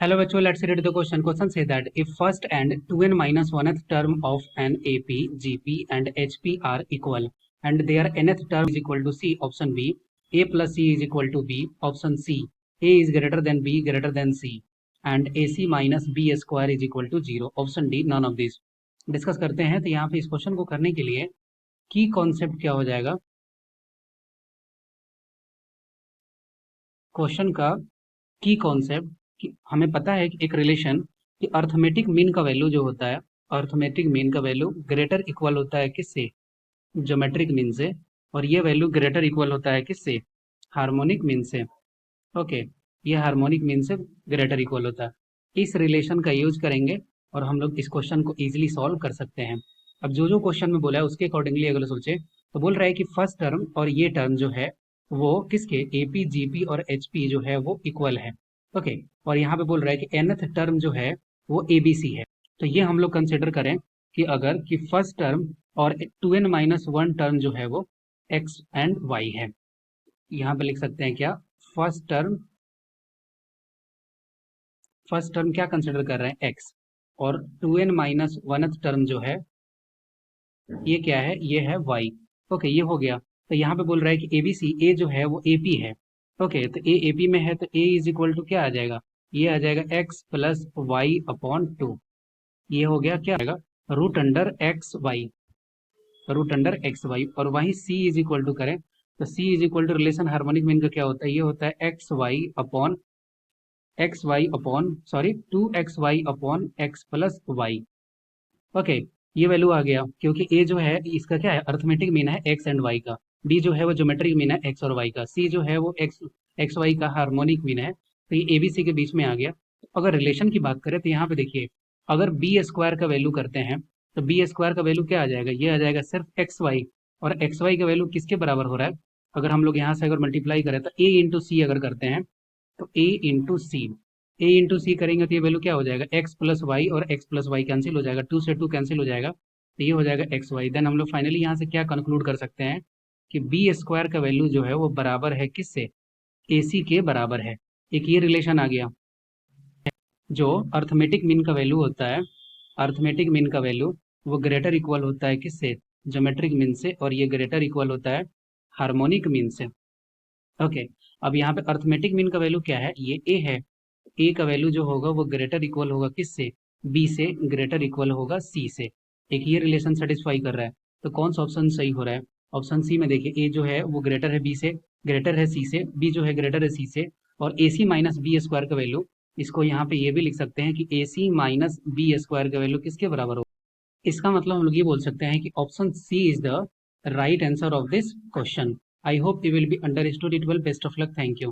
Hello bachcho, let's read the question. Question say that if first and 2n minus 1th term of an AP, GP and HP are equal and their nth term is equal to C, option B, A plus C is equal to B, option C, A is greater than B greater than C and AC minus B square is equal to 0, option D, none of this. Discuss करते हैं। तो यहाँ पे इस question को करने के लिए की कॉन्सेप्ट क्या हो जाएगा, क्वेश्चन का की कॉन्सेप्ट कि हमें पता है कि एक रिलेशन कि अर्थमेटिक मीन का वैल्यू जो होता है, अर्थमेटिक मीन का वैल्यू ग्रेटर इक्वल होता है किससे, ज्योमेट्रिक मीन से, और ये वैल्यू ग्रेटर इक्वल होता है किससे, हार्मोनिक मीन से। ओके, ये हार्मोनिक मीन से ग्रेटर इक्वल होता है। इस रिलेशन का यूज करेंगे और हम लोग इस क्वेश्चन को इजीली सॉल्व कर सकते हैं। अब जो जो क्वेश्चन में बोला है उसके अकॉर्डिंगली अगर सोचे तो बोल रहा है कि फर्स्ट टर्म और ये टर्म जो है वो किसके, एपी जीपी और एचपी जो है वो इक्वल है। ओके, और यहाँ पे बोल रहा है कि nth टर्म जो है वो एबीसी है। तो ये हम लोग कंसिडर करें कि अगर कि फर्स्ट टर्म और 2n माइनस 1 टर्म जो है वो x एंड y है। यहाँ पे लिख सकते हैं क्या, फर्स्ट टर्म क्या कंसिडर कर रहे हैं, x, और 2n माइनस 1th टर्म जो है ये क्या है, ये है y। ओके, ये हो गया। तो यहाँ पे बोल रहा है कि एबीसी, ए जो है वो एपी है। ओके, तो ए एपी में है तो ए इज इक्वल टू क्या आ जाएगा, ये आ जाएगा x प्लस वाई अपॉन 2। ये हो गया, क्या आएगा, root under x y, root under x y. और वहीं c इज इक्वल टू करें तो c is equal to relation harmonic mean का क्या होता है, ये होता है x y upon sorry 2xy upon x plus y. Okay, ये वैल्यू आ गया क्योंकि ए जो है इसका क्या है, अर्थमेटिक मीन है एक्स एंड वाई का, बी जो है वो ज्योमेट्रिक मीन है एक्स और वाई का, सी जो है वो एक्स वाई का हार्मोनिक मीन है। तो ये एबीसी के बीच में आ गया। तो अगर रिलेशन की बात करें तो यहाँ पे देखिए, अगर बी स्क्वायर का वैल्यू करते हैं तो बी स्क्वायर का वैल्यू क्या आ जाएगा, ये आ जाएगा सिर्फ एक्स वाई, और एक्स वाई का वैल्यू किसके बराबर हो रहा है, अगर हम लोग यहाँ से अगर मल्टीप्लाई करें तो ए इंटू सी अगर करते हैं तो ए इंटू सी करेंगे तो ये वैल्यू क्या हो जाएगा, एक्स प्लस वाई, और एक्स प्लस वाई कैंसिल हो जाएगा, 2 से 2 कैंसिल हो जाएगा, तो ये हो जाएगा एक्स वाई। देन हम लोग फाइनली यहाँ से क्या कंक्लूड कर सकते हैं कि बी स्क्वायर का वैल्यू जो है वो बराबर है किससे, ए सी के बराबर है। एक ये रिलेशन आ गया। जो अर्थमेटिक मीन का वैल्यू होता है, अर्थमेटिक मीन का वैल्यू वो ग्रेटर इक्वल होता है किससे, ज्योमेट्रिक मीन से, और ये ग्रेटर इक्वल होता है हार्मोनिक मीन से। ओके, अब यहाँ पे अर्थमेटिक मीन का वैल्यू क्या है, ये ए है। ए का वैल्यू जो होगा वो ग्रेटर इक्वल होगा किससे, बी से, ग्रेटर इक्वल होगा सी से। एक ये रिलेशन सेटिस्फाई कर रहा है। तो कौन सा ऑप्शन सही हो रहा है, ऑप्शन सी में देखिए, ए जो है वो ग्रेटर है बी से, ग्रेटर है सी से, बी जो है ग्रेटर है सी से, और ए सी माइनस बी स्क्वायर का वैल्यू, इसको यहाँ पे ये भी लिख सकते हैं कि ए सी माइनस बी स्क्वायर का वैल्यू किसके बराबर हो। इसका मतलब हम लोग ये बोल सकते हैं कि option C is the right answer of this question. I hope you will be understood it well. Best of luck, thank you.